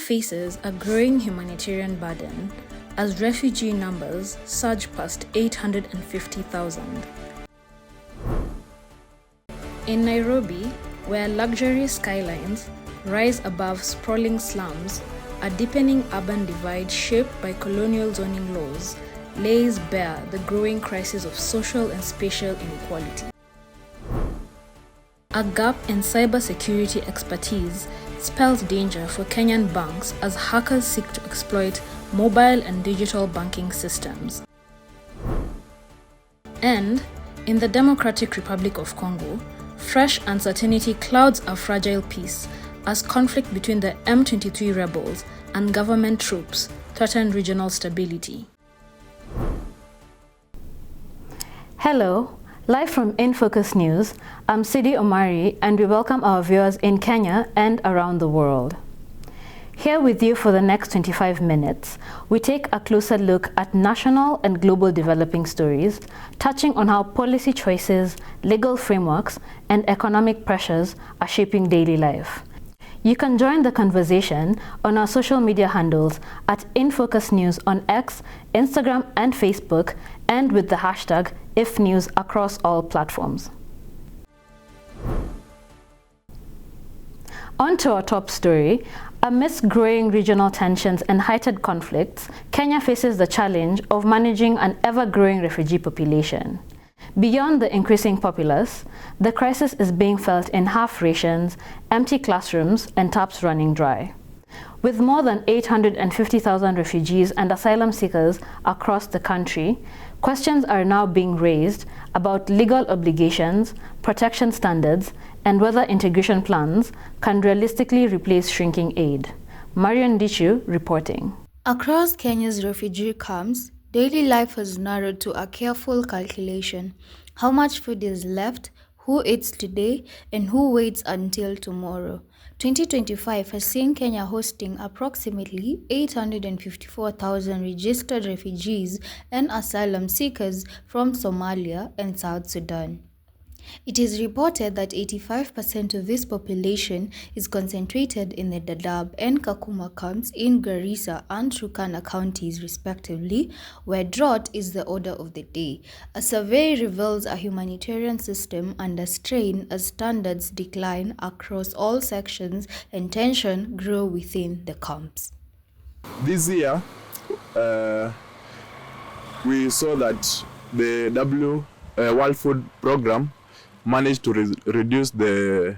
faces a growing humanitarian burden as refugee numbers surge past 850,000. In Nairobi, where luxury skylines rise above sprawling slums, a deepening urban divide shaped by colonial zoning laws lays bare the growing crisis of social and spatial inequality. A gap in cybersecurity expertise spells danger for Kenyan banks as hackers seek to exploit mobile and digital banking systems. And in the Democratic Republic of Congo, fresh uncertainty clouds a fragile peace as conflict between the M23 rebels and government troops threaten regional stability. Hello, live from InFocus News, I'm Sidi Omari and we welcome our viewers in Kenya and around the world. Here with you for the next 25 minutes, we take a closer look at national and global developing stories, touching on how policy choices, legal frameworks, and economic pressures are shaping daily life. You can join the conversation on our social media handles at InFocus News on X, Instagram, and Facebook, and with the hashtag IFNews across all platforms. On to our top story. Amidst growing regional tensions and heightened conflicts, Kenya faces the challenge of managing an ever-growing refugee population. Beyond the increasing populace, the crisis is being felt in half rations, empty classrooms, and taps running dry. With more than 850,000 refugees and asylum seekers across the country, questions are now being raised about legal obligations, protection standards, and whether integration plans can realistically replace shrinking aid. Marion Dichu reporting. Across Kenya's refugee camps, daily life has narrowed to a careful calculation. How much food is left, who eats today, and who waits until tomorrow. 2025 has seen Kenya hosting approximately 854,000 registered refugees and asylum seekers from Somalia and South Sudan. It is reported that 85% of this population is concentrated in the Dadaab and Kakuma camps in Garissa and Turkana counties respectively, where drought is the order of the day. A survey reveals a humanitarian system under strain as standards decline across all sections and tension grow within the camps. This year, we saw that the World Food Program managed to reduce the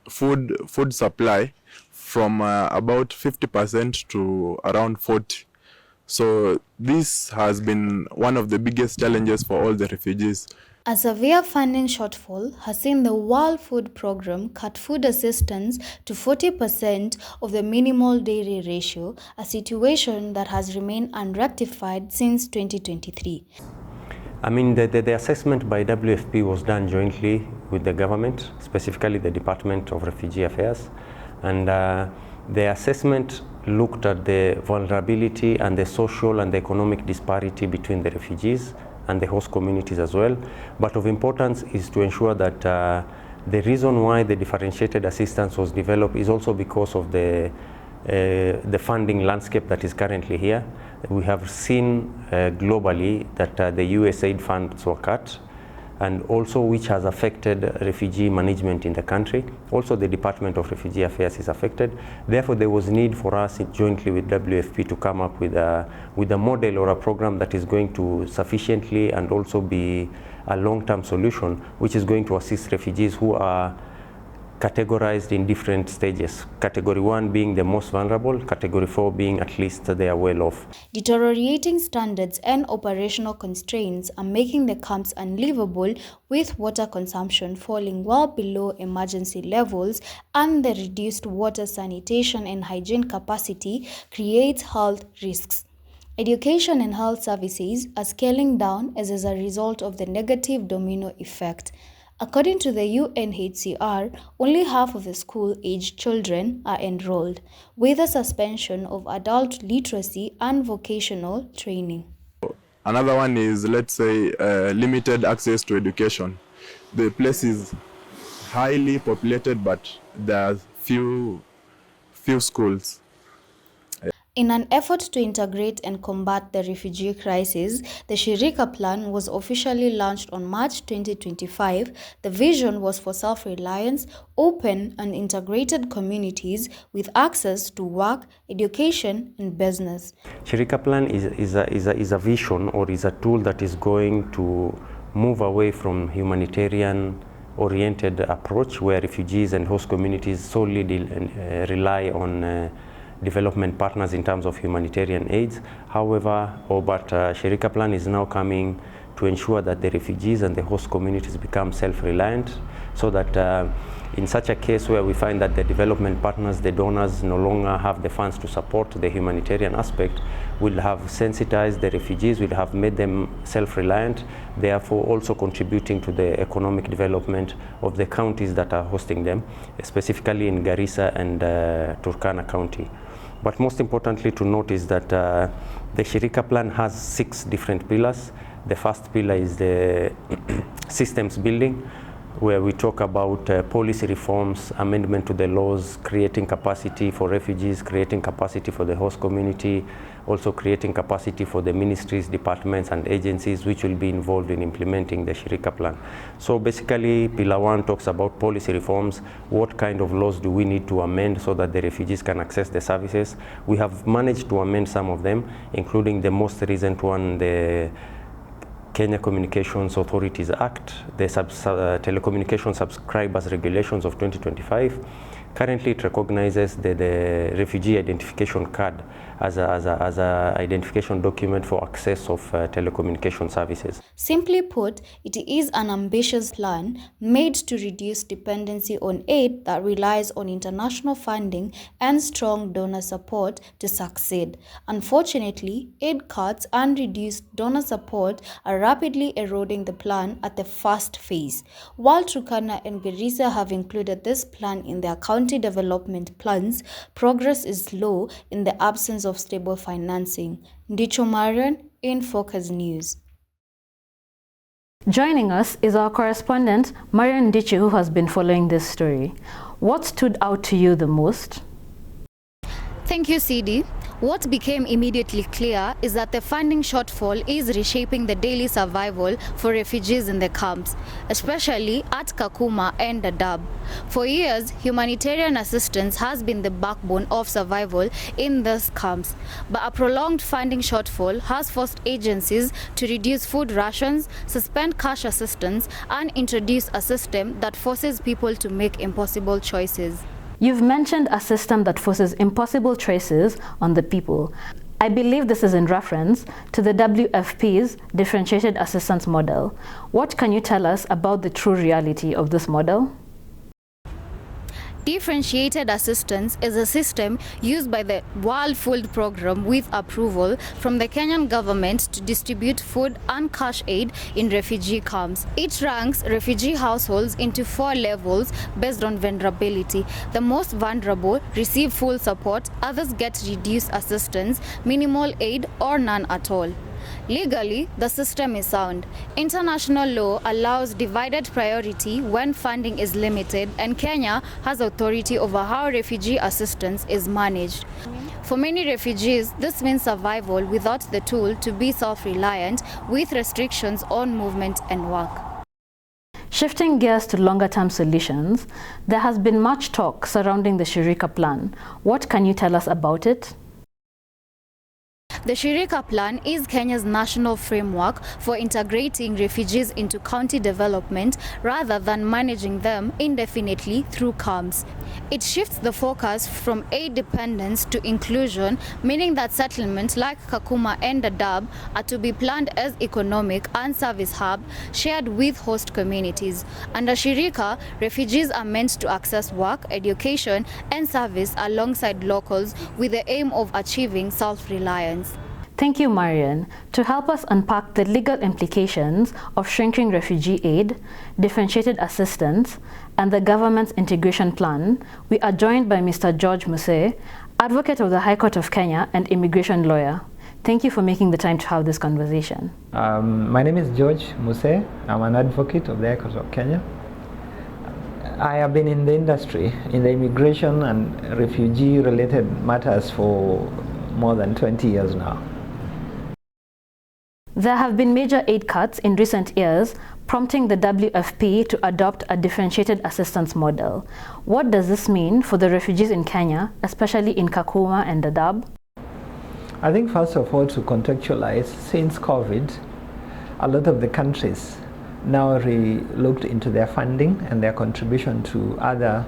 food supply from about 50% to around 40%. So this has been one of the biggest challenges for all the refugees. A severe funding shortfall has seen the World Food Program cut food assistance to 40% of the minimal daily ratio, a situation that has remained unrectified since 2023. The assessment by WFP was done jointly with the government, specifically the Department of Refugee Affairs. And the assessment looked at the vulnerability and the social and the economic disparity between the refugees and the host communities as well. But of importance is to ensure that the reason why the differentiated assistance was developed is also because of the funding landscape that is currently here. We have seen globally that the USAID funds were cut, and also which has affected refugee management in the country. Also the Department of Refugee Affairs is affected. Therefore there was need for us jointly with WFP to come up with a model or a program that is going to sufficiently and also be a long-term solution, which is going to assist refugees who are categorized in different stages. Category 1 being the most vulnerable, Category 4 being at least they are well off. Deteriorating standards and operational constraints are making the camps unlivable, with water consumption falling well below emergency levels, and the reduced water sanitation and hygiene capacity creates health risks. Education and health services are scaling down as a result of the negative domino effect. According to the UNHCR, only half of the school-aged children are enrolled, with a suspension of adult literacy and vocational training. Another one is, let's say, limited access to education. The place is highly populated, but there are few few schools. In an effort to integrate and combat the refugee crisis, the Shirika Plan was officially launched on March 2025. The vision was for self-reliance, open and integrated communities with access to work, education and business. Shirika Plan is a vision, or is a tool that is going to move away from humanitarian-oriented approach where refugees and host communities solely rely on development partners in terms of humanitarian aids. However, Shirika Plan is now coming to ensure that the refugees and the host communities become self-reliant, so that in such a case where we find that the development partners, the donors, no longer have the funds to support the humanitarian aspect, will have sensitized the refugees, will have made them self-reliant, therefore also contributing to the economic development of the counties that are hosting them, specifically in Garissa and Turkana County. But most importantly to note is that the Shirika Plan has 6 different pillars. The first pillar is the systems building, where we talk about policy reforms, amendment to the laws, creating capacity for refugees, creating capacity for the host community, also creating capacity for the ministries, departments and agencies which will be involved in implementing the Shirika Plan. So basically, Pillar 1 talks about policy reforms. What kind of laws do we need to amend so that the refugees can access the services? We have managed to amend some of them, including the most recent one, the Kenya Communications Authorities Act, the Telecommunication Subscribers Regulations of 2025. Currently, it recognizes the refugee identification card as a identification document for access of telecommunication services. Simply put, it is an ambitious plan made to reduce dependency on aid that relies on international funding and strong donor support to succeed. Unfortunately, aid cuts and reduced donor support are rapidly eroding the plan at the first phase. While Turkana and Garissa have included this plan in their county development plans, progress is slow in the absence of stable financing. Ndicho Marian, InFocus News. Joining us is our correspondent, Marian Ndichi, who has been following this story. What stood out to you the most? Thank you, CD. What became immediately clear is that the funding shortfall is reshaping the daily survival for refugees in the camps, especially at Kakuma and Dadaab. For years, humanitarian assistance has been the backbone of survival in these camps, but a prolonged funding shortfall has forced agencies to reduce food rations, suspend cash assistance, and introduce a system that forces people to make impossible choices. You've mentioned a system that forces impossible choices on the people. I believe this is in reference to the WFP's differentiated assistance model. What can you tell us about the true reality of this model? Differentiated assistance is a system used by the World Food Programme with approval from the Kenyan government to distribute food and cash aid in refugee camps. It ranks refugee households into 4 levels based on vulnerability. The most vulnerable receive full support, others get reduced assistance, minimal aid or none at all. Legally, the system is sound. International law allows divided priority when funding is limited, and Kenya has authority over how refugee assistance is managed. For many refugees, this means survival without the tool to be self-reliant, with restrictions on movement and work. Shifting gears to longer-term solutions, there has been much talk surrounding the Shirika Plan. What can you tell us about it? The Shirika Plan is Kenya's national framework for integrating refugees into county development rather than managing them indefinitely through camps. It shifts the focus from aid dependence to inclusion, meaning that settlements like Kakuma and Dadaab are to be planned as economic and service hub shared with host communities. Under Shirika, refugees are meant to access work, education and service alongside locals with the aim of achieving self-reliance. Thank you, Marian. To help us unpack the legal implications of shrinking refugee aid, differentiated assistance, and the government's integration plan, we are joined by Mr. George Muse, advocate of the High Court of Kenya and immigration lawyer. Thank you for making the time to have this conversation. My name is George Muse. I'm an advocate of the High Court of Kenya. I have been in the industry, in the immigration and refugee-related matters for more than 20 years now. There have been major aid cuts in recent years, prompting the WFP to adopt a differentiated assistance model. What does this mean for the refugees in Kenya, especially in Kakuma and Dadaab? I think first of all, to contextualize, since COVID, a lot of the countries now looked into their funding and their contribution to other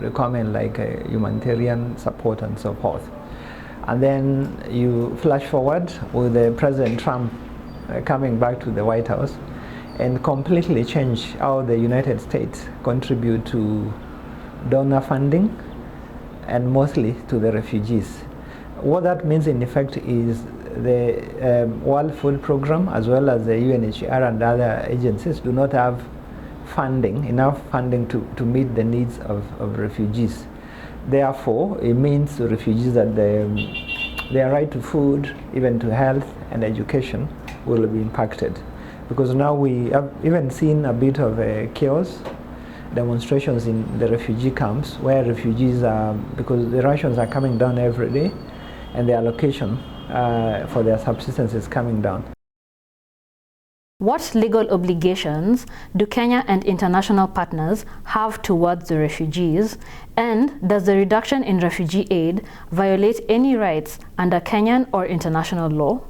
requirements like humanitarian support and so forth. And then you flash forward with President Trump coming back to the White House and completely change how the United States contribute to donor funding and mostly to the refugees. What that means in effect is the World Food Program as well as the UNHCR and other agencies do not have enough funding to meet the needs of refugees. Therefore, it means to refugees that their right to food, even to health and education, will be impacted. Because now we have even seen a bit of chaos, demonstrations in the refugee camps where refugees are, because the rations are coming down every day and the allocation for their subsistence is coming down. What legal obligations do Kenya and international partners have towards the refugees? And does the reduction in refugee aid violate any rights under Kenyan or international law?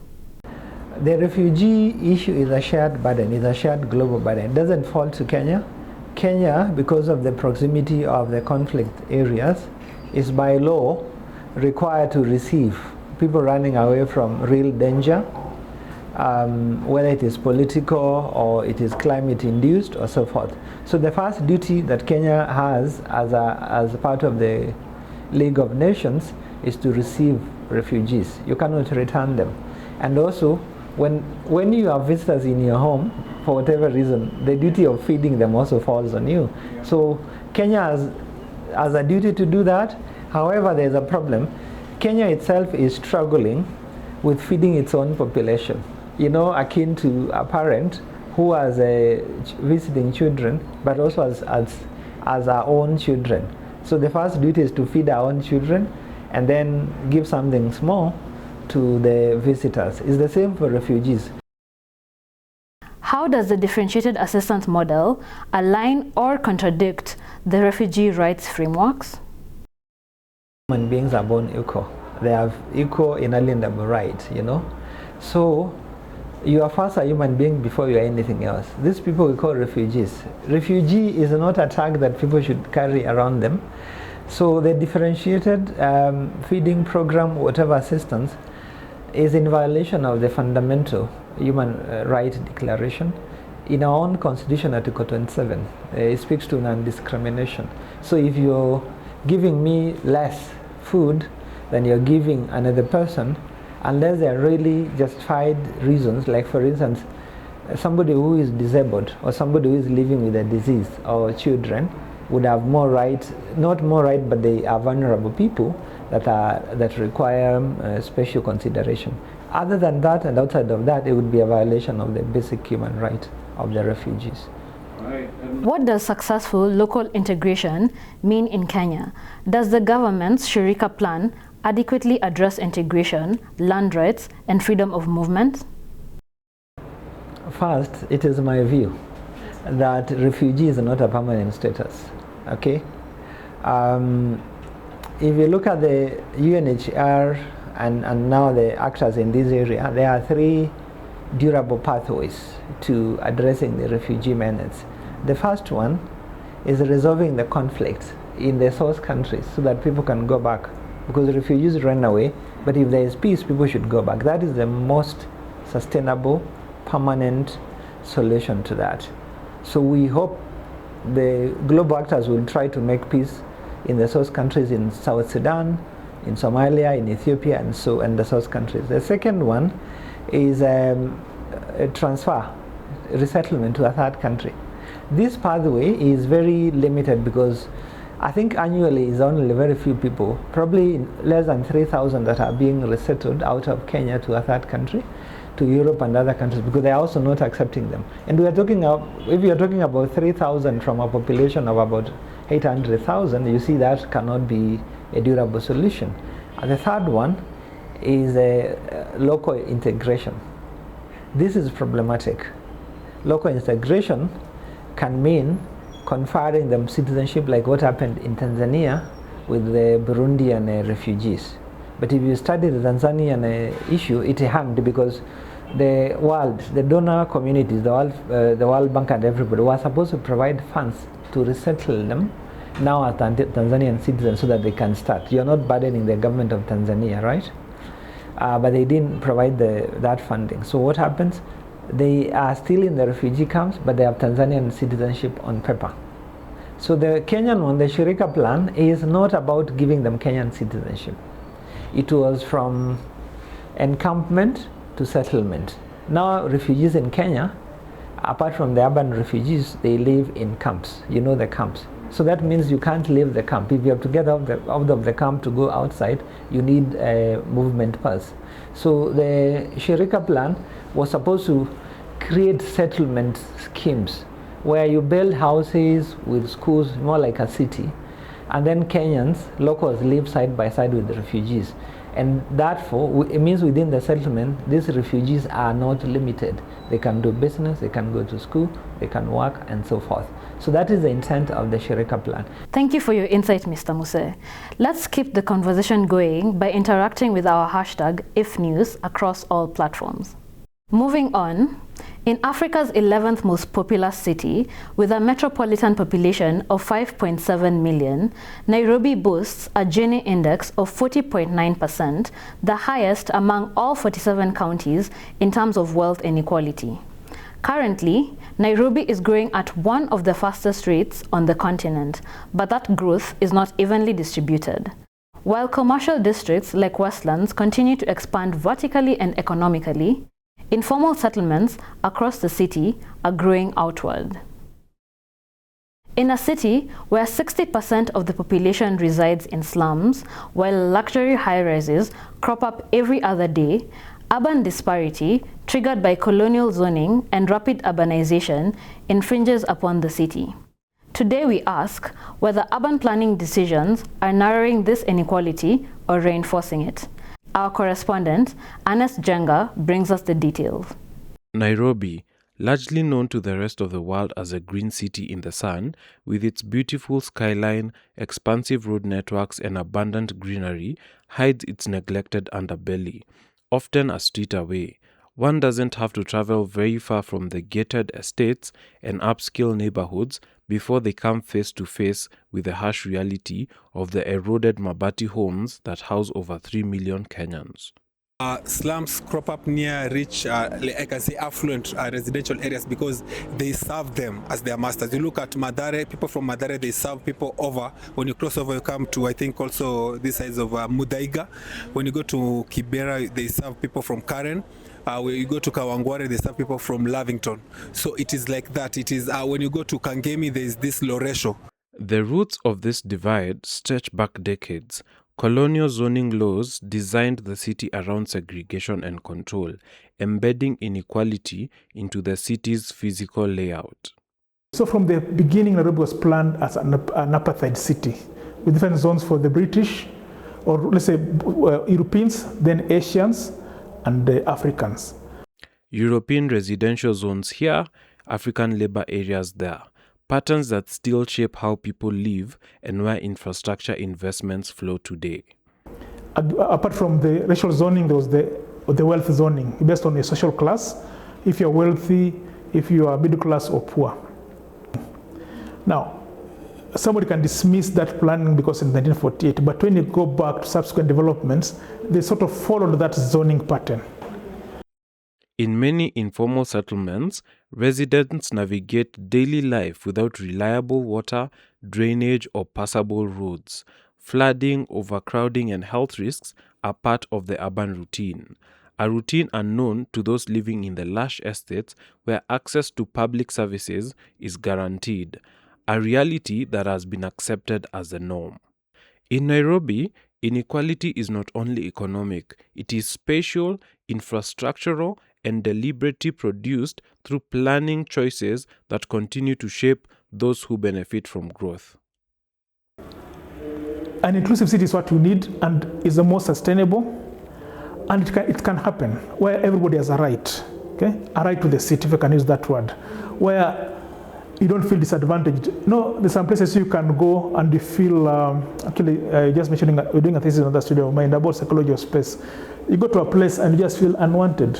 The refugee issue is a shared burden, it's a shared global burden. It doesn't fall to Kenya. Kenya, because of the proximity of the conflict areas, is by law required to receive people running away from real danger, whether it is political or it is climate induced or so forth. So the first duty that Kenya has as a part of the League of Nations is to receive refugees. You cannot return them. And also, when you have visitors in your home, for whatever reason, the duty of feeding them also falls on you. So Kenya has a duty to do that. However, there's a problem. Kenya itself is struggling with feeding its own population. Akin to a parent who has visiting children, but also as our own children. So the first duty is to feed our own children and then give something small to the visitors. It's the same for refugees. How does the differentiated assistance model align or contradict the refugee rights frameworks? Human beings are born equal. They have equal inalienable rights, So you are first a human being before you are anything else. These people we call refugees. Refugee is not a tag that people should carry around them. So the differentiated feeding program, whatever assistance, is in violation of the fundamental human rights declaration. In our own constitution, Article 27, it speaks to non-discrimination. So if you're giving me less food than you're giving another person, unless there are really justified reasons, like for instance, somebody who is disabled or somebody who is living with a disease or children would have more rights, not more right, but they are vulnerable people that require special consideration. Other than that and outside of that, it would be a violation of the basic human right of the refugees. What does successful local integration mean in Kenya? Does the government's Shirika plan adequately address integration, land rights, and freedom of movement? First, it is my view that refugee is not a permanent status. Okay? If you look at the UNHCR and now the actors in this area, there are three durable pathways to addressing the refugee menace. The first one is resolving the conflict in the source countries so that people can go back, because refugees run away, but if there is peace, people should go back. That is the most sustainable, permanent solution to that. So we hope the global actors will try to make peace in the source countries in South Sudan, in Somalia, in Ethiopia, and the source countries. The second one is a transfer, resettlement to a third country. This pathway is very limited because I think annually is only very few people, probably less than 3,000 that are being resettled out of Kenya to a third country to Europe and other countries because they are also not accepting them. And we are talking of, if you are talking about 3,000 from a population of about 800,000, you see that cannot be a durable solution. And the third one is local integration. This is problematic. Local integration can mean conferring them citizenship like what happened in Tanzania with the Burundian refugees. But if you study the Tanzanian issue, it hanged because the world, the donor communities, the World Bank and everybody was supposed to provide funds to resettle them now as Tanzanian citizens so that they can start. You're not burdening the government of Tanzania, right? But they didn't provide that funding. So what happens? They are still in the refugee camps, but they have Tanzanian citizenship on paper. So the Kenyan one, the Shirika plan, is not about giving them Kenyan citizenship. It was from encampment to settlement. Now refugees in Kenya, apart from the urban refugees, they live in camps. You know the camps. So that means you can't leave the camp. If you have to get out of the camp to go outside, you need a movement pass. So the Shirika plan was supposed to create settlement schemes where you build houses with schools, more like a city, and then Kenyans, locals, live side by side with the refugees. And therefore, it means within the settlement, these refugees are not limited. They can do business, they can go to school, they can work, and so forth. So that is the intent of the Shirika plan. Thank you for your insight, Mr. Muse. Let's keep the conversation going by interacting with our hashtag #IfNews across all platforms. Moving on, in Africa's 11th most populous city, with a metropolitan population of 5.7 million, Nairobi boasts a Gini index of 40.9%, the highest among all 47 counties in terms of wealth inequality. Currently, Nairobi is growing at one of the fastest rates on the continent, but that growth is not evenly distributed. While commercial districts like Westlands continue to expand vertically and economically, informal settlements across the city are growing outward. In a city where 60% of the population resides in slums, while luxury high-rises crop up every other day, urban disparity, triggered by colonial zoning and rapid urbanization, infringes upon the city. Today we ask whether urban planning decisions are narrowing this inequality or reinforcing it. Our correspondent, Ernest Jenga, brings us the details. Nairobi, largely known to the rest of the world as a green city in the sun, with its beautiful skyline, expansive road networks, and abundant greenery, hides its neglected underbelly, often a street away. One doesn't have to travel very far from the gated estates and upscale neighborhoods before they come face to face with the harsh reality of the eroded Mabati homes that house over 3 million Kenyans. Slums crop up near rich, I can say affluent residential areas because they serve them as their masters. You look at Mathare, people from Mathare, they serve people over. When you cross over, you come to, I think, also this sides of Muthaiga. When you go to Kibera, they serve people from Karen. When you go to Kawangware, they serve people from Lavington. So it is like that. It is when you go to Kangemi, there is this Loresho. The roots of this divide stretch back decades. Colonial zoning laws designed the city around segregation and control, embedding inequality into the city's physical layout. So from the beginning, Nairobi was planned as an apartheid city with different zones for the British, or let's say Europeans, then Asians, and the Africans. European residential zones here, African labor areas there. Patterns that still shape how people live and where infrastructure investments flow today. Apart from the racial zoning, there was the wealth zoning based on a social class, if you're wealthy, if you are middle class or poor. Now, somebody can dismiss that planning because in 1948, but when you go back to subsequent developments, they sort of followed that zoning pattern. In many informal settlements, residents navigate daily life without reliable water, drainage, or passable roads. Flooding, overcrowding, and health risks are part of the urban routine. A routine unknown to those living in the lush estates where access to public services is guaranteed, a reality that has been accepted as the norm. In Nairobi, inequality is not only economic, it is spatial, infrastructural, and deliberately produced through planning choices that continue to shape those who benefit from growth. An inclusive city is what we need and is the most sustainable, and it can happen where everybody has a right, okay? A right to the city, if I can use that word, where you don't feel disadvantaged. No, there's some places you can go and you feel, just mentioning, we're doing a thesis in another studio of mine about psychology of space. You go to a place and you just feel unwanted.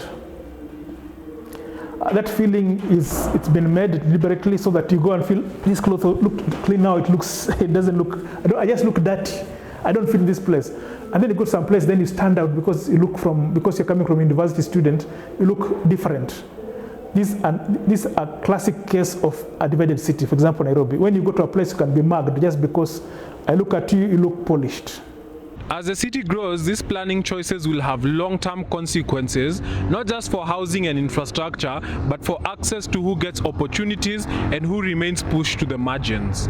That feeling it's been made deliberately so that you go and feel, these clothes look clean now, it doesn't look, I just look dirty. I don't fit in this place. And then you go to some place, then you stand out because you're coming from a university student, you look different. This is a classic case of a divided city. For example, Nairobi. When you go to a place, you can be mugged just because I look at you, you look polished. As the city grows, these planning choices will have long-term consequences, not just for housing and infrastructure, but for access to who gets opportunities and who remains pushed to the margins.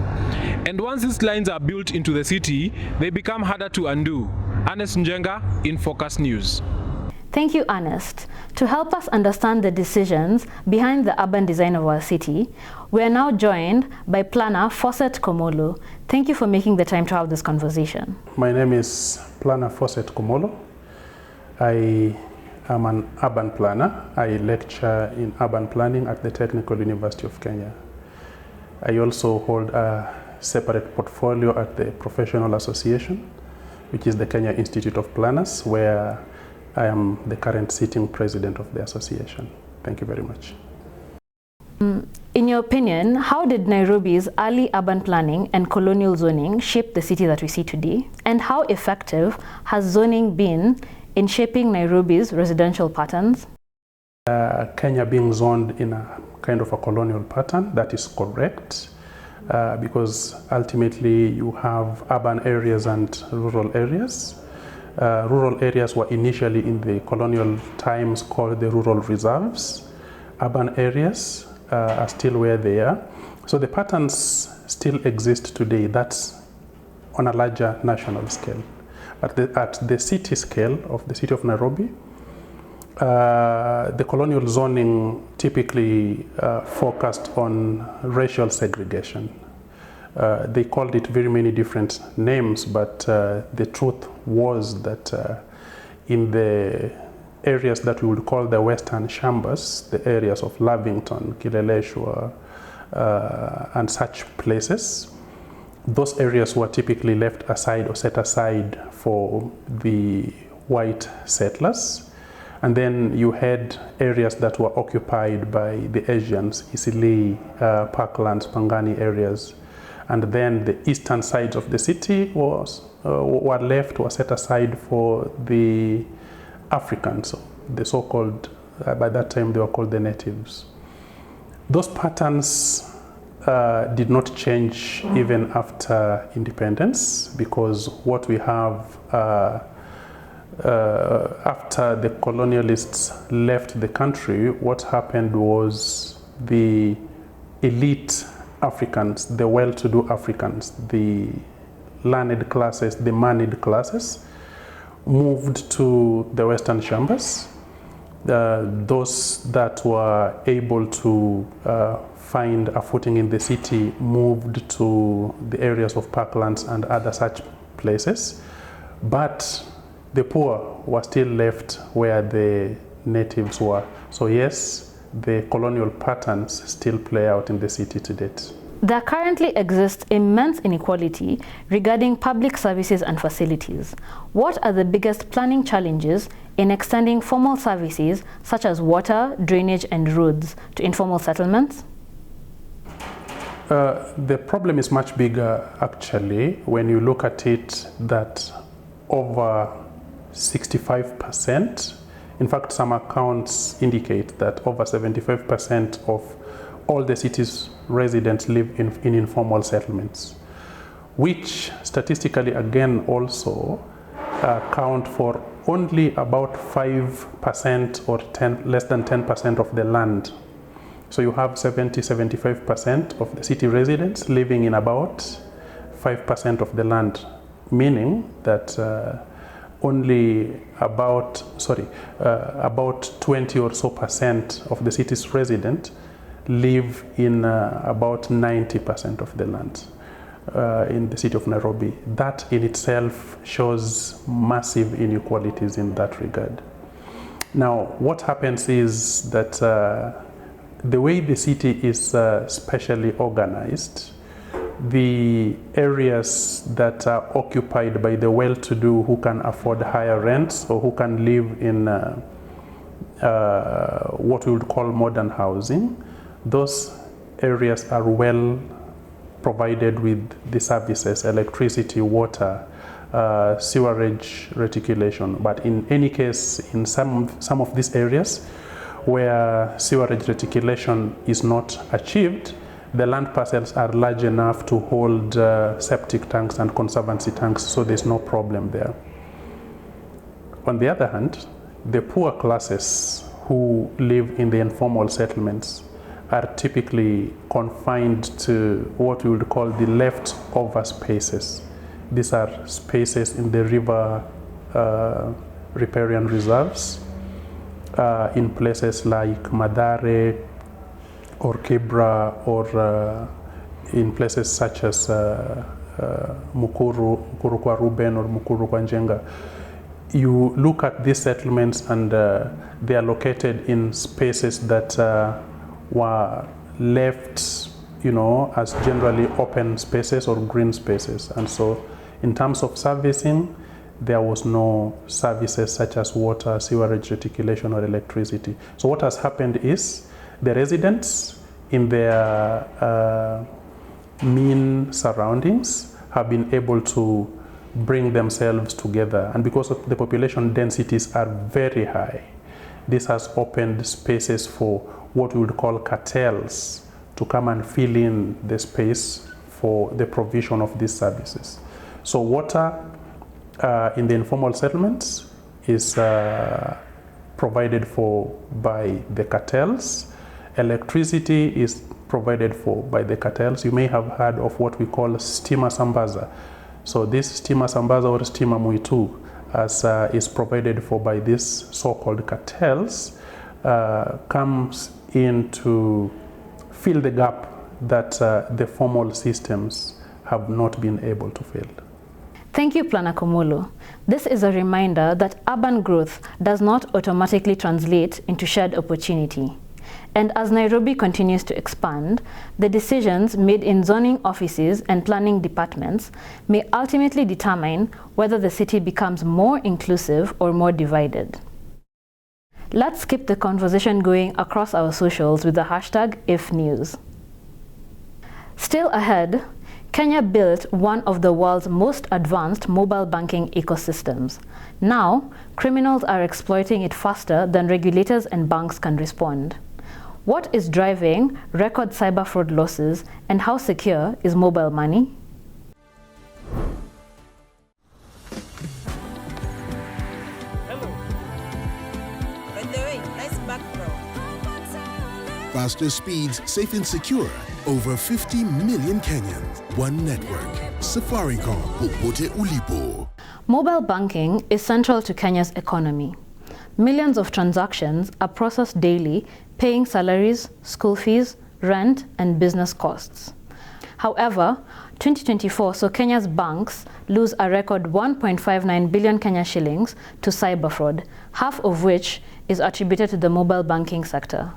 And once these lines are built into the city, they become harder to undo. Ernest Njenga, InFocus News. Thank you, Ernest. To help us understand the decisions behind the urban design of our city, we are now joined by planner Fawcett Komolo. Thank you for making the time to have this conversation. My name is planner Fawcett Komolo. I am an urban planner. I lecture in urban planning at the Technical University of Kenya. I also hold a separate portfolio at the Professional Association, which is the Kenya Institute of Planners, where I am the current sitting president of the association. Thank you very much. In your opinion, how did Nairobi's early urban planning and colonial zoning shape the city that we see today? And how effective has zoning been in shaping Nairobi's residential patterns? Kenya being zoned in a kind of a colonial pattern, that is correct, because ultimately you have urban areas and rural areas. Rural areas were initially in the colonial times called the rural reserves. Urban areas are still where they are. So the patterns still exist today. That's on a larger national scale. At the city scale of the city of Nairobi, the colonial zoning typically focused on racial segregation. They called it very many different names, but the truth was that in the areas that we would call the Western Shambas, the areas of Lavington, Kileleshwa, and such places, those areas were typically left aside or set aside for the white settlers. And then you had areas that were occupied by the Asians, Isili, Parklands, Pangani areas. And then the eastern sides of the city were set aside for the Africans, the so-called, by that time they were called the natives. Those patterns did not change even after independence, because what we have after the colonialists left the country, what happened was the elite Africans, the well-to-do Africans, the learned classes, the moneyed classes, moved to the Western Shambas. Those that were able to find a footing in the city moved to the areas of parklands and other such places. But the poor were still left where the natives were. So yes, the colonial patterns still play out in the city to date. There currently exists immense inequality regarding public services and facilities. What are the biggest planning challenges in extending formal services such as water, drainage, and roads to informal settlements? The problem is much bigger, actually, when you look at it, that over 65%, in fact, some accounts indicate that over 75% of all the city's residents live in informal settlements, which statistically again also account for only about 5% or less than 10% of the land. So you have 70-75% of the city residents living in about 5% of the land, meaning that only about 20 or so percent of the city's residents live in about 90% of the land in the city of Nairobi. That in itself shows massive inequalities in that regard. Now, what happens is that the way the city is specially organized, the areas that are occupied by the well-to-do who can afford higher rents or who can live in what we would call modern housing, those areas are well provided with the services, electricity, water, sewerage reticulation. But in any case, in some of these areas where sewerage reticulation is not achieved, the land parcels are large enough to hold septic tanks and conservancy tanks, so there's no problem there. On the other hand, the poor classes who live in the informal settlements are typically confined to what we would call the leftover spaces. These are spaces in the river riparian reserves, in places like Madare or Kibra, or in places such as Mukuru kwa Ruben or Mukuru kwa Njenga. You look at these settlements and they are located in spaces that were left, as generally open spaces or green spaces. And so in terms of servicing, there was no services such as water, sewerage reticulation, or electricity. So what has happened is the residents in their mean surroundings have been able to bring themselves together. And because of the population densities are very high, this has opened spaces for what we would call cartels to come and fill in the space for the provision of these services. So water in the informal settlements is provided for by the cartels. Electricity is provided for by the cartels. You may have heard of what we call stima sambaza. So this stima sambaza or stima muitu is provided for by these so-called cartels, comes in to fill the gap that the formal systems have not been able to fill. Thank you, Plana Komolo. This is a reminder that urban growth does not automatically translate into shared opportunity. And as Nairobi continues to expand, the decisions made in zoning offices and planning departments may ultimately determine whether the city becomes more inclusive or more divided. Let's keep the conversation going across our socials with the hashtag #IfNews. Still ahead, Kenya built one of the world's most advanced mobile banking ecosystems. Now, criminals are exploiting it faster than regulators and banks can respond. What is driving record cyber fraud losses, and how secure is mobile money? Faster speeds, safe and secure. Over 50 million Kenyans. One network. Safaricom, popote ulipo. Mobile banking is central to Kenya's economy. Millions of transactions are processed daily, paying salaries, school fees, rent, and business costs. However, 2024 saw Kenya's banks lose a record 1.59 billion Kenya shillings to cyber fraud, half of which is attributed to the mobile banking sector.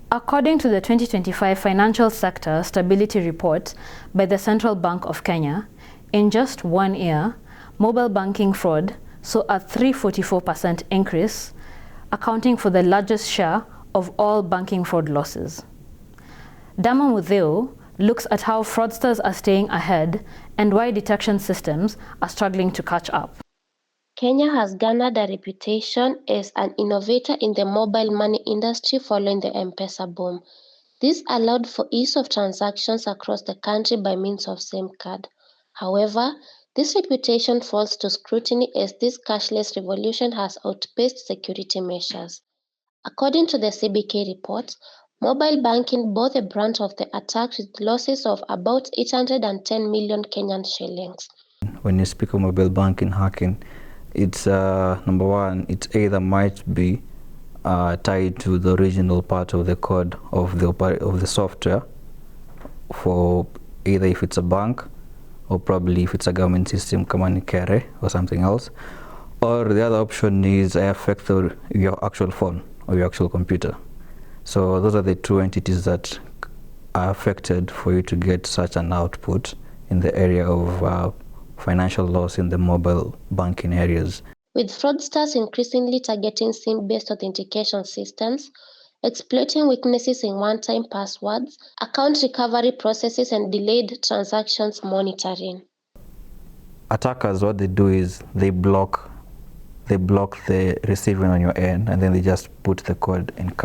According to the 2025 Financial Sector Stability Report by the Central Bank of Kenya, in just 1 year, mobile banking fraud saw a 344% increase, accounting for the largest share of all banking fraud losses. Dama Mudheo looks at how fraudsters are staying ahead and why detection systems are struggling to catch up. Kenya has garnered a reputation as an innovator in the mobile money industry following the M-Pesa boom. This allowed for ease of transactions across the country by means of SIM card. However, this reputation falls to scrutiny as this cashless revolution has outpaced security measures. According to the CBK reports, mobile banking bore the brunt of the attacks with losses of about 810 million Kenyan shillings. When you speak of mobile banking hacking, it's number one, it either might be tied to the original part of the code of the software, for either if it's a bank or probably if it's a government system, Kere or something else. Or the other option is affect your actual phone or your actual computer. So those are the two entities that are affected for you to get such an output in the area of financial loss in the mobile banking areas. With fraudsters increasingly targeting SIM-based authentication systems, exploiting weaknesses in one-time passwords, account recovery processes, and delayed transactions monitoring. Attackers, what they do is they block the receiving on your end, and then they just put the code and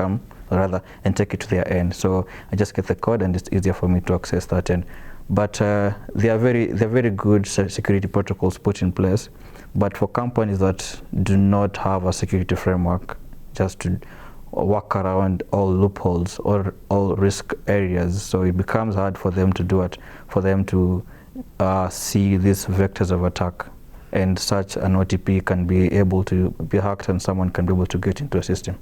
take it to their end. So I just get the code, and it's easier for me to access that end. But there are very good security protocols put in place. But for companies that do not have a security framework, just to work around all loopholes or all risk areas, so it becomes hard for them to do it, for them to see these vectors of attack, and such an OTP can be able to be hacked and someone can be able to get into a system.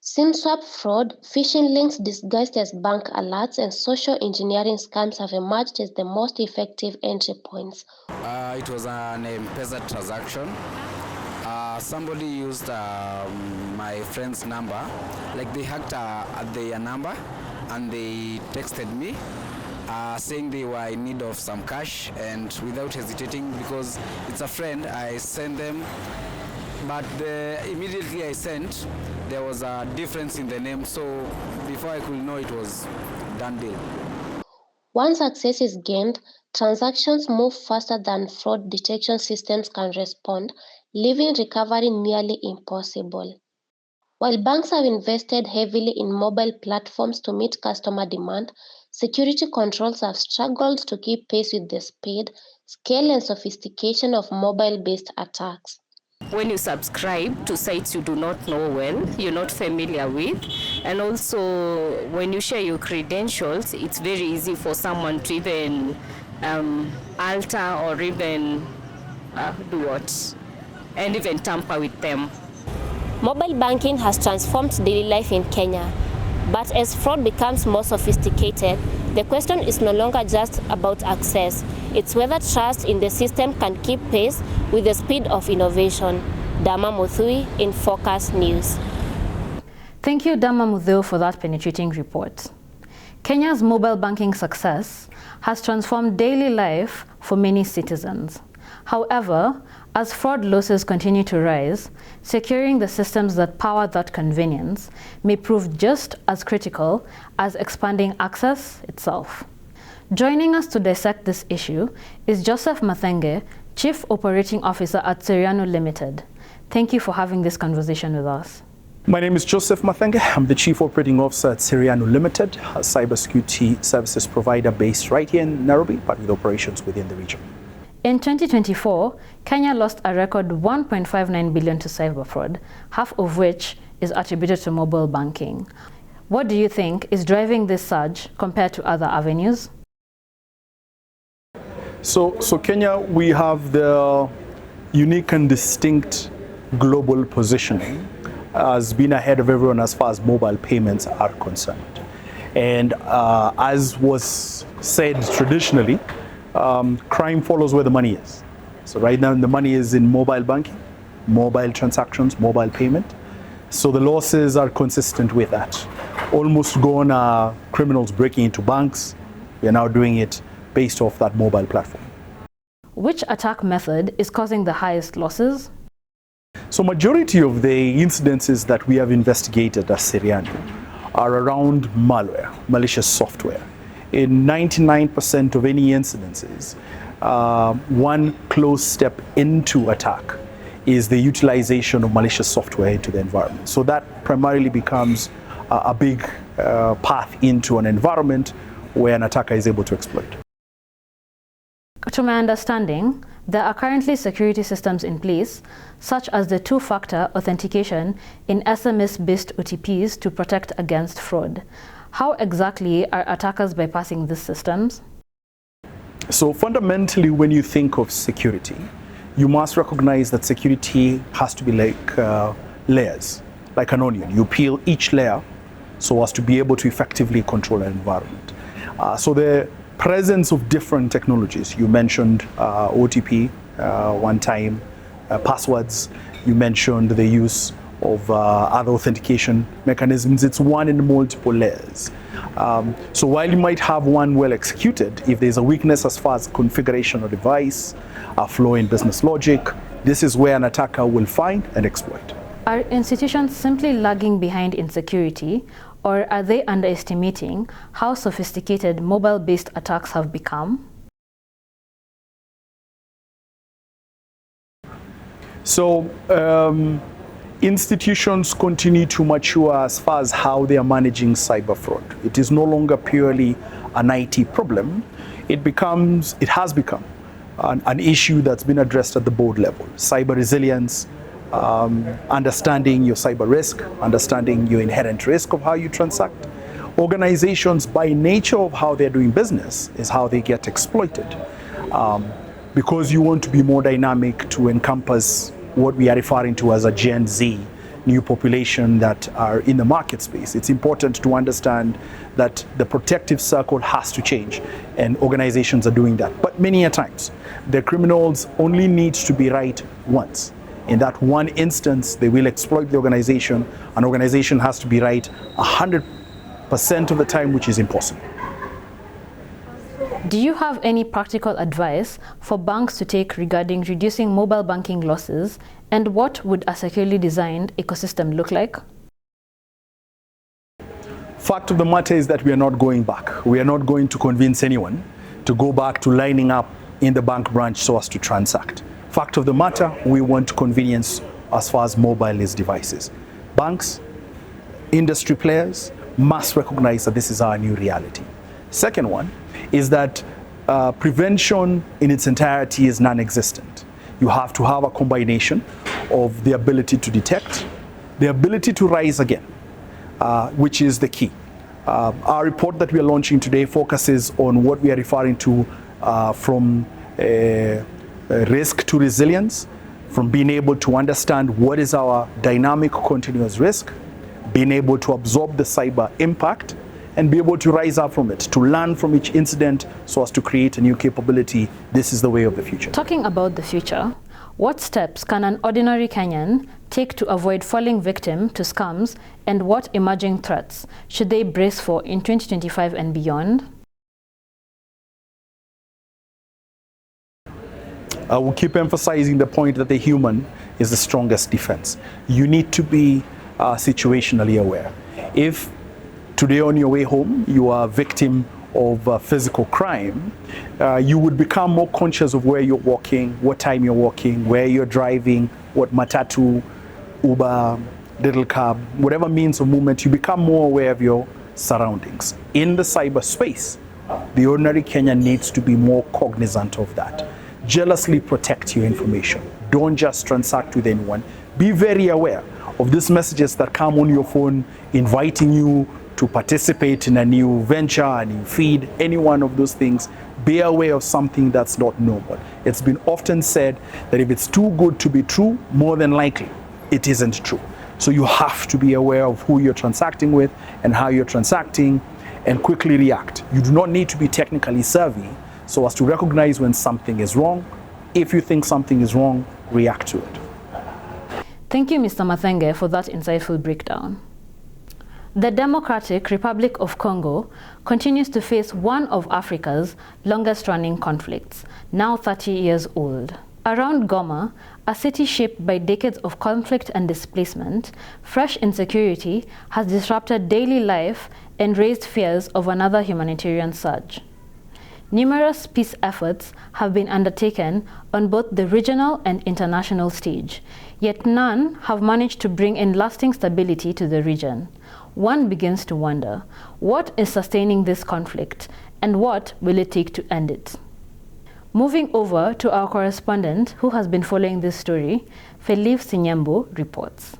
SIM swap fraud, phishing links disguised as bank alerts, and social engineering scams have emerged as the most effective entry points. It was an M-Pesa transaction. Somebody used my friend's number, like they hacked their number, and they texted me saying they were in need of some cash, and without hesitating, because it's a friend, I sent them. But immediately I sent, there was a difference in the name, so before I could know, it was done deal. Once success is gained, transactions move faster than fraud detection systems can respond, leaving recovery nearly impossible. While banks have invested heavily in mobile platforms to meet customer demand, security controls have struggled to keep pace with the speed, scale, and sophistication of mobile-based attacks. When you subscribe to sites you do not know well, you're not familiar with, and also when you share your credentials, it's very easy for someone to even alter or even do what, and even tamper with them. Mobile banking has transformed daily life in Kenya, but as fraud becomes more sophisticated, the question is no longer just about access. It's whether trust in the system can keep pace with the speed of innovation. Dama Muthui, InFocus News. Thank you, Dama Muthui, for that penetrating report. Kenya's mobile banking success has transformed daily life for many citizens. However, as fraud losses continue to rise, securing the systems that power that convenience may prove just as critical as expanding access itself. Joining us to dissect this issue is Joseph Mathenge, Chief Operating Officer at Siriano Limited. Thank you for having this conversation with us. My name is Joseph Mathenge. I'm the Chief Operating Officer at Siriano Limited, a cybersecurity services provider based right here in Nairobi, but with operations within the region. In 2024, Kenya lost a record 1.59 billion to cyber fraud, half of which is attributed to mobile banking. What do you think is driving this surge compared to other avenues? So Kenya, we have the unique and distinct global positioning as being ahead of everyone as far as mobile payments are concerned. And as was said traditionally, crime follows where the money is. So right now the money is in mobile banking, mobile transactions, mobile payment. So the losses are consistent with that. Almost gone criminals breaking into banks. We are now doing it based off that mobile platform. Which attack method is causing the highest losses? So majority of the incidences that we have investigated as Siriano are around malware, malicious software. In 99% of any incidences, one close step into attack is the utilization of malicious software into the environment. So that primarily becomes a big path into an environment where an attacker is able to exploit. To my understanding, there are currently security systems in place, such as the two-factor authentication in SMS-based OTPs to protect against fraud. How exactly are attackers bypassing these systems? So fundamentally, when you think of security, you must recognize that security has to be like layers, like an onion. You peel each layer so as to be able to effectively control an environment. So the presence of different technologies, you mentioned OTP, one-time passwords, you mentioned the use of other authentication mechanisms. It's one in multiple layers. So while you might have one well executed, if there's a weakness as far as configuration of device, a flaw in business logic, this is where an attacker will find and exploit. Are institutions simply lagging behind in security, or are they underestimating how sophisticated mobile-based attacks have become? So institutions continue to mature as far as how they are managing cyber fraud. It is no longer purely an IT problem. It has become an issue that's been addressed at the board level. Cyber resilience, understanding your cyber risk, understanding your inherent risk of how you transact. Organizations, by nature of how they're doing business, is how they get exploited. Because you want to be more dynamic to encompass what we are referring to as a Gen Z, new population that are in the market space. It's important to understand that the protective circle has to change, and organizations are doing that. But many a times, the criminals only need to be right once. In that one instance, they will exploit the organization. An organization has to be right 100% of the time, which is impossible. Do you have any practical advice for banks to take regarding reducing mobile banking losses, and what would a securely designed ecosystem look like? Fact of the matter is that we are not going back. We are not going to convince anyone to go back to lining up in the bank branch so as to transact. Fact of the matter, we want convenience as far as mobile devices. Banks, industry players must recognize that this is our new reality. Second one is that prevention in its entirety is non-existent. You have to have a combination of the ability to detect, the ability to rise again, which is the key. Our report that we are launching today focuses on what we are referring to from risk to resilience, from being able to understand what is our dynamic continuous risk, being able to absorb the cyber impact, and be able to rise up from it, to learn from each incident so as to create a new capability. This is the way of the future. Talking about the future, what steps can an ordinary Kenyan take to avoid falling victim to scams, and what emerging threats should they brace for in 2025 and beyond? I will keep emphasizing the point that the human is the strongest defense. You need to be situationally aware. If today on your way home you are a victim of physical crime, you would become more conscious of where you're walking, what time you're walking, where you're driving, what matatu, Uber, little cab, whatever means of movement, you become more aware of your surroundings. In the cyberspace, the ordinary Kenyan needs to be more cognizant of that. Jealously protect your information. Don't just transact with anyone. Be very aware of these messages that come on your phone inviting you to participate in a new venture, a new feed, any one of those things. Be aware of something that's not normal. It's been often said that if it's too good to be true, more than likely it isn't true. So you have to be aware of who you're transacting with and how you're transacting, and quickly react. You do not need to be technically savvy so as to recognize when something is wrong. If you think something is wrong, react to it. Thank you, Mr. Mathenge, for that insightful breakdown. The Democratic Republic of Congo continues to face one of Africa's longest-running conflicts, now 30 years old. Around Goma, a city shaped by decades of conflict and displacement, fresh insecurity has disrupted daily life and raised fears of another humanitarian surge. Numerous peace efforts have been undertaken on both the regional and international stage, yet none have managed to bring in lasting stability to the region. One begins to wonder, what is sustaining this conflict, and what will it take to end it? Moving over to our correspondent who has been following this story, Felipe Sinyambo reports.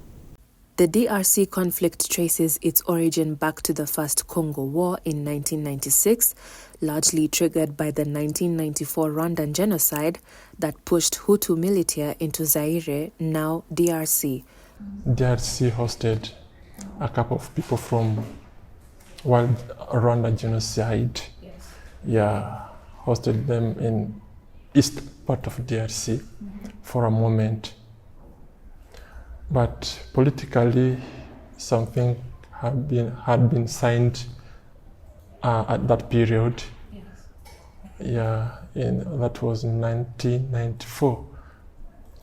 The DRC conflict traces its origin back to the First Congo War in 1996, largely triggered by the 1994 Rwandan genocide that pushed Hutu militia into Zaire, now DRC. DRC hosted a couple of people from Rwanda genocide. Yes. Yeah, hosted them in east part of DRC for a moment. But politically, something had been signed at that period. Yes. Yeah, that was in 1994.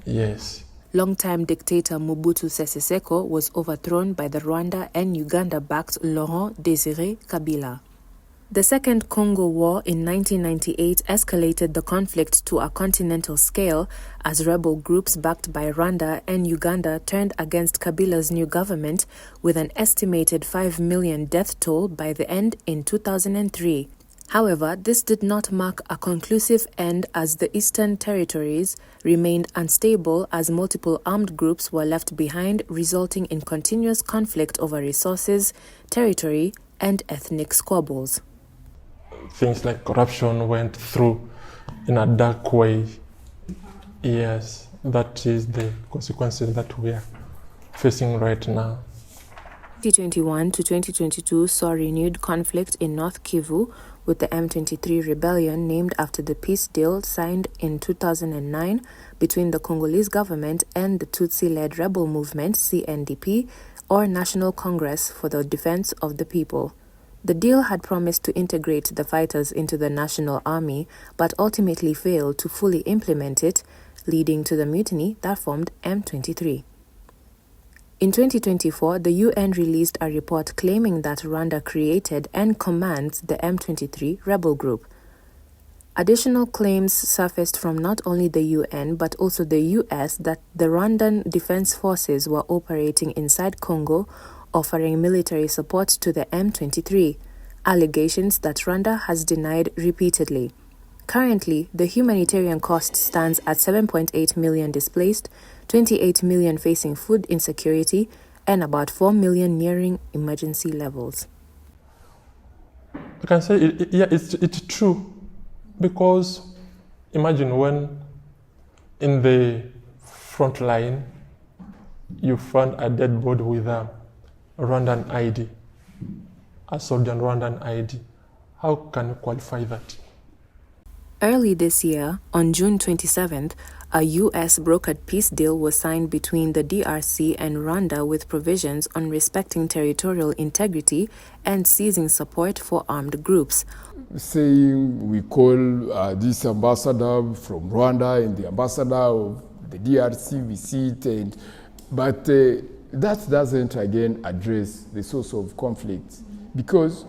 Yes. Longtime dictator Mobutu Sese Seko was overthrown by the Rwanda and Uganda-backed Laurent Désiré Kabila. The Second Congo War in 1998 escalated the conflict to a continental scale as rebel groups backed by Rwanda and Uganda turned against Kabila's new government with an estimated 5 million death toll by the end in 2003. However, this did not mark a conclusive end as the Eastern Territories remained unstable as multiple armed groups were left behind, resulting in continuous conflict over resources, territory, and ethnic squabbles. Things like corruption went through in a dark way. Yes, that is the consequences that we are facing right now. 2021 to 2022 saw renewed conflict in North Kivu with the M23 rebellion named after the peace deal signed in 2009 between the Congolese government and the Tutsi-led rebel movement CNDP, or National Congress for the Defense of the People. The deal had promised to integrate the fighters into the National Army, but ultimately failed to fully implement it, leading to the mutiny that formed M23. In 2024, the UN released a report claiming that Rwanda created and commands the M23 rebel group. Additional claims surfaced from not only the UN but also the US that the Rwandan Defense Forces were operating inside Congo, offering military support to the M23, allegations that Rwanda has denied repeatedly. Currently, the humanitarian cost stands at 7.8 million displaced, 28 million facing food insecurity, and about 4 million nearing emergency levels. I can say, it's true, because imagine when in the front line you find a dead body with a Rwandan ID, a soldier Rwandan ID. How can you qualify that? Early this year, on June 27th, a U.S. brokered peace deal was signed between the DRC and Rwanda with provisions on respecting territorial integrity and ceasing support for armed groups. Saying we call this ambassador from Rwanda and the ambassador of the DRC, we sit, but that doesn't again address the source of conflict, because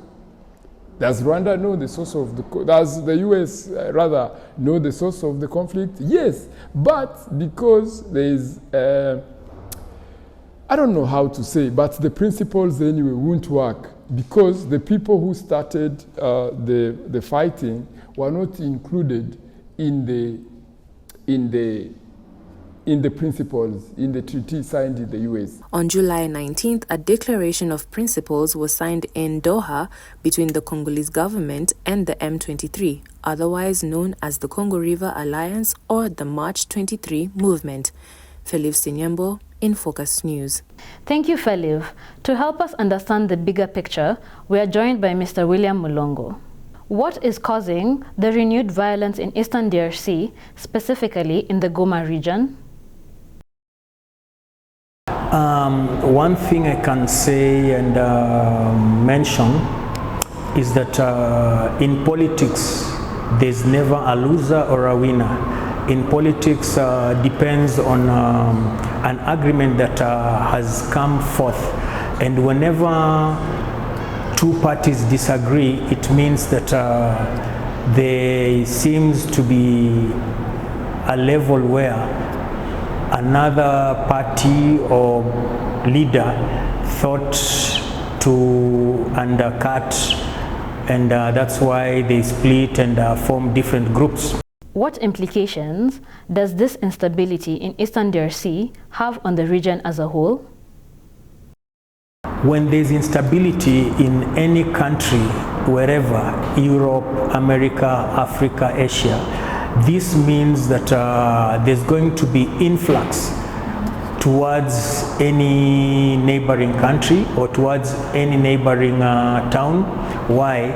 does Rwanda know the source of does the US rather know the source of the conflict? Yes, but because there is, I don't know how to say, but the principles anyway won't work, because the people who started the fighting were not included in the principles in the treaty signed in the US. On July 19th, a declaration of principles was signed in Doha between the Congolese government and the M23, otherwise known as the Congo River Alliance or the March 23 movement. Feliv Sinyembo, InFocus News. Thank you, Feliv. To help us understand the bigger picture, we are joined by Mr. William Mulongo. What is causing the renewed violence in Eastern DRC, specifically in the Goma region? One thing I can say and mention is that in politics, there's never a loser or a winner. In politics, depends on an agreement that has come forth, and whenever two parties disagree, it means that there seems to be a level where another party or leader thought to undercut, and that's why they split and form different groups. What implications does this instability in Eastern DRC have on the region as a whole? when there's instability in any country, wherever, Europe, America, Africa, Asia, this means that there's going to be influx towards any neighboring country or towards any neighboring town. Why?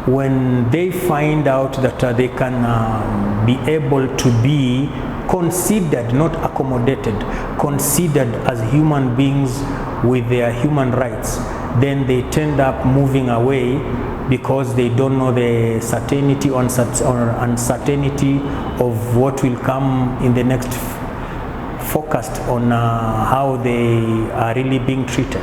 When they find out that they can be able to be considered, not accommodated, considered as human beings with their human rights, then they tend up moving away because they don't know the certainty or uncertainty of what will come in the next focused on how they are really being treated.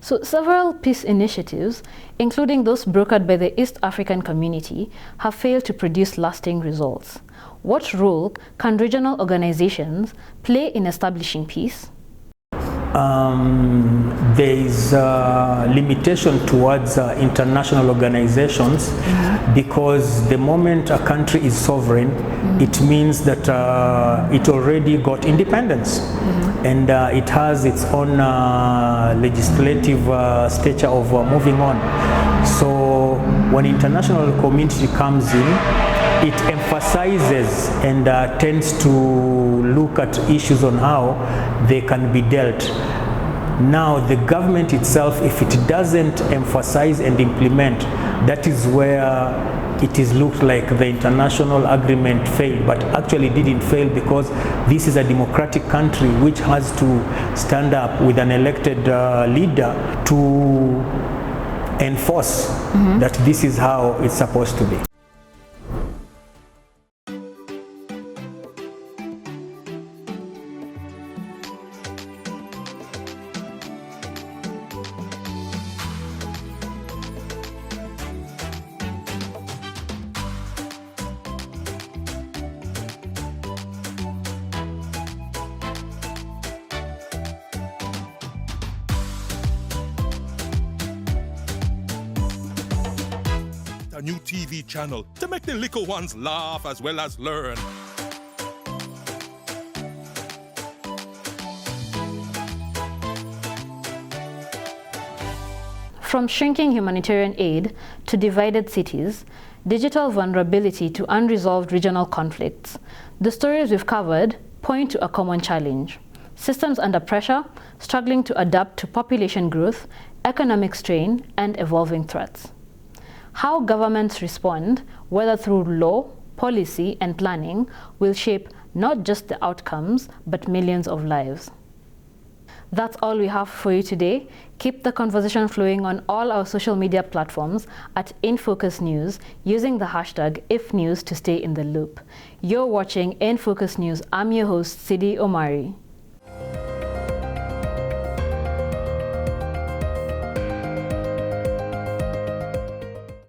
So several peace initiatives, including those brokered by the East African community, have failed to produce lasting results. What role can regional organizations play in establishing peace? There is limitation towards international organizations because the moment a country is sovereign, it means that it already got independence and it has its own legislative stature of moving on. So when international community comes in, it emphasizes and tends to look at issues on how they can be dealt. Now, the government itself, if it doesn't emphasize and implement, that is where it is looked like the international agreement failed, but actually didn't fail because this is a democratic country which has to stand up with an elected leader to enforce that this is how it's supposed to be. A new TV channel to make the little ones laugh as well as learn. From shrinking humanitarian aid to divided cities, digital vulnerability to unresolved regional conflicts, the stories we've covered point to a common challenge: systems under pressure, struggling to adapt to population growth, economic strain, and evolving threats. How governments respond, whether through law, policy, and planning, will shape not just the outcomes, but millions of lives. That's all we have for you today. Keep the conversation flowing on all our social media platforms at InFocus News using the hashtag IfNews to stay in the loop. You're watching InFocus News. I'm your host, Sidi Omari.